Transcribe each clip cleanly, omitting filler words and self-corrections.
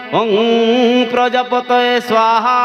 ओं प्रजापतये स्वाहा।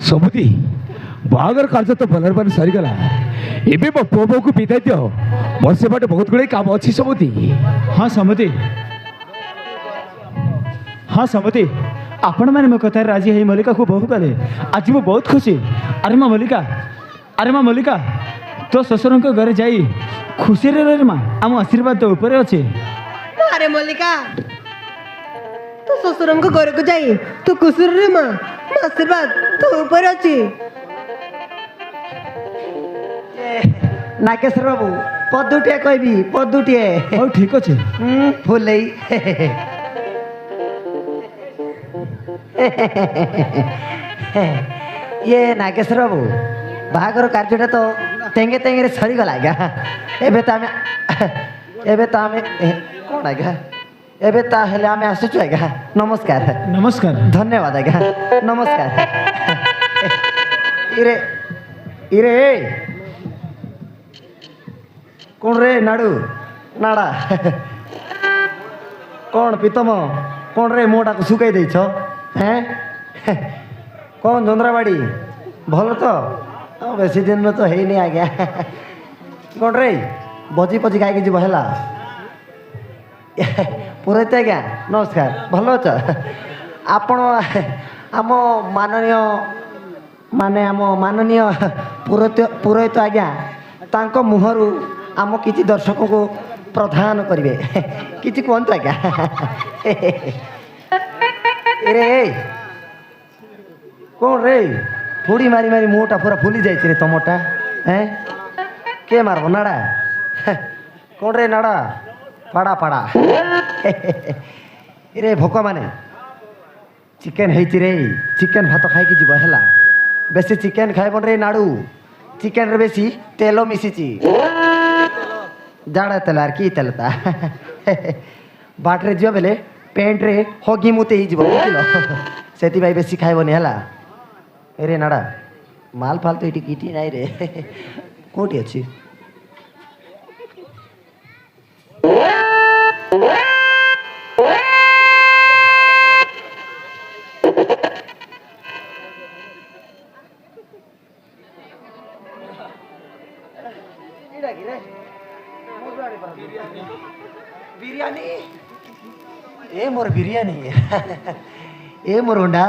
समूति बागर कार्य तो भलर भाव सरीगला एबे मो पुओ को विदाय दियो मोर से बाटे बहुत गुड़े काम अच्छी समूति। हाँ समूति, हाँ समूति, आपण मैंने मो कथा राजी है मल्लिका को बहु कले आज मु बहुत खुशी। अरे माँ मल्लिका, अरे माँ मल्लिका तो ससुर घर जाई खुशी रे रे माँ आम आशीर्वाद तो ऊपर अच्छे। अरे मल्लिका तू ससुर घर को जाई तू खुशी रे माँ आशीर्वाद तो ऊपर अच्छी। नागेश्वर बाबू पदुटे कहबी पदुटे हो ठीक अच्छे फुल ये नागेश्वर बाबू बाहागर कार्यटा तो तेंगे तेंगे सरीगला आज्ञा एबे तो आमे कौन आज्ञा एबे ताहले आमे आसुचु आज्ञा। नमस्कार नमस्कार धन्यवाद आज्ञा नमस्कार। इरे इरे कौन रे नाडू नाड़ा कौन पीतम कौन रे मोटा को सुखाई देछ हैं कौन चंद्राबाड़ी भल तो बेसी दिन में तो है नहीं आज्ञा कौन रे बजी पजी खाई जीव है पुरोहित आज्ञा नमस्कार भल अच आपण आम माननीय माने आम माननीय पुरोहित आज्ञा तांको मुहरु आम किसी दर्शक को प्रदान करेंगे किसी कहतु आज्ञा। रे कौन रे फुड़ी मारी मारी मुहटा पूरा फुली जाए रे तमटा हैं के मारब नाड़ा कौन रे नाड़ा पाड़ा पाड़ा रे भोक माने चिकेन है रे चिकेन भात खाई जीव है बेसी चिकेन खाइबन रे नाड़ू चिकेन रे बेसी तेल मिशिची जाड़ा तेल आर कि तेल ता बाटरे जीव बेले पेंट रे हगी मुते ही जीव बुझल से बेसी खाइबनी है रे नाड़ा माल फाल तो ये किटी नहीं रे कोटी अच्छी बिरयानी ए मोर बिरयानी ए मोर होंडा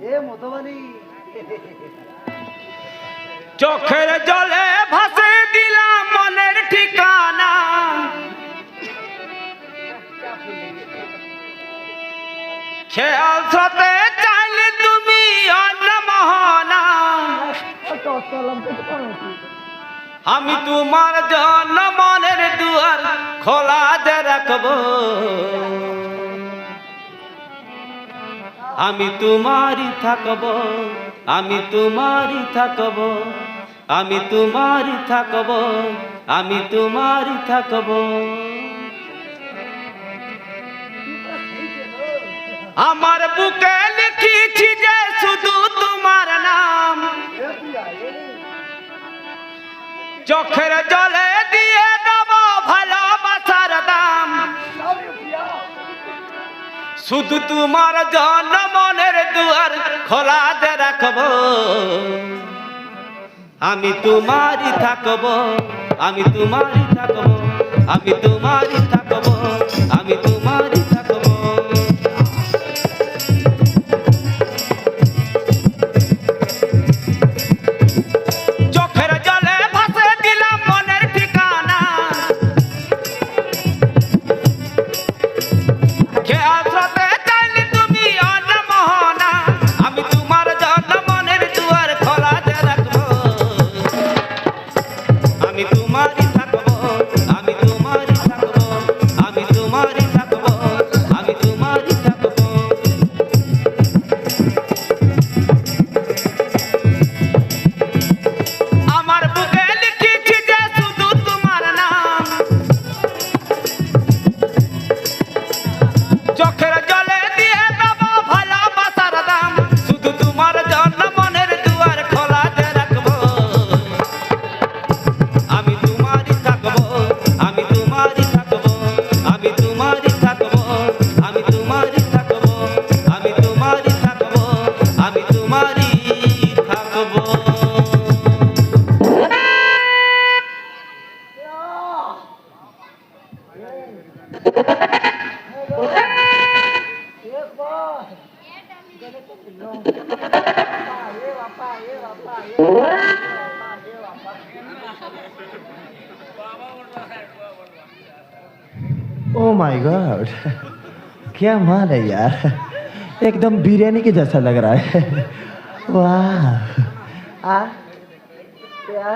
ए মধুবানী চোখের জলে ভাসে দিলাম মনের ঠিকানা খেয়াল সাথে চাইলে তুমি অন্য মহানা আমি তোমার জন্য মনের দুয়ার খোলা যে রাখবো আমি তোমারই থাকবো আমি তোমারই থাকবো আমি তোমারই থাকবো আমি তোমারই থাকবো আমার বুকে লিখেছি যে শুধু তোমার নাম চোখের জলে দিয়ে দেবো ভালোবাসার দাম শুধু তোমার জন্য মনের দুয়ার খোলা যে রাখবো আমি তোমারই থাকবো আমি তোমারই থাকবো আমি তোমারই থাকবো আমি তোমারই থাকবো চোখের জলে ভাসে দিলাম মনের ঠিকানা খেয়াল সাথে চাইলে তুমি অন্য মহানা আমি তোমার জন্য মনের দুয়ার খোলা যে রাখবো আমি তোমারই থাকবো আমি তোমারই থাকবো আমি তোমারই থাকবো আমি তোমারই থাকবো আমার বুকে লিখেছি যে শুধু তোমার নাম চোখের জলে দিয়ে দেবো ভালোবাসার দাম শুধু তোমার জন্য মনের দুয়ার খোলা যে রাখবো আমি তোমারই থাকবো আমি তোমারই থাকবো আমি তোমারই থাকবো আমি তোমারই থাকবো আমি তোমারই থাকবো আমি তোমারই থাকবো ओ माय गॉड क्या माल है यार एकदम बिरयानी के जैसा लग रहा है वाह क्या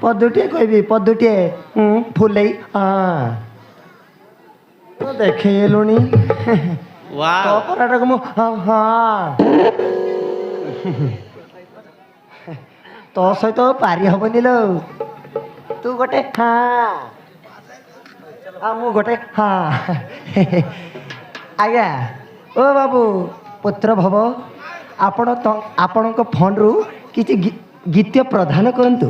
पद्धति कोई भी पद्धति फुल हाँ तो देखे ये लुणी वाह तो पराठा को हाँ हाँ तो सहित पारी हबनी लो तू गोटे हाँ मु गोटे हाँ आज्ञा ओ बाबू पुत्र भव आपण तो आपण फंड रु किसी गीत प्रदान करंतु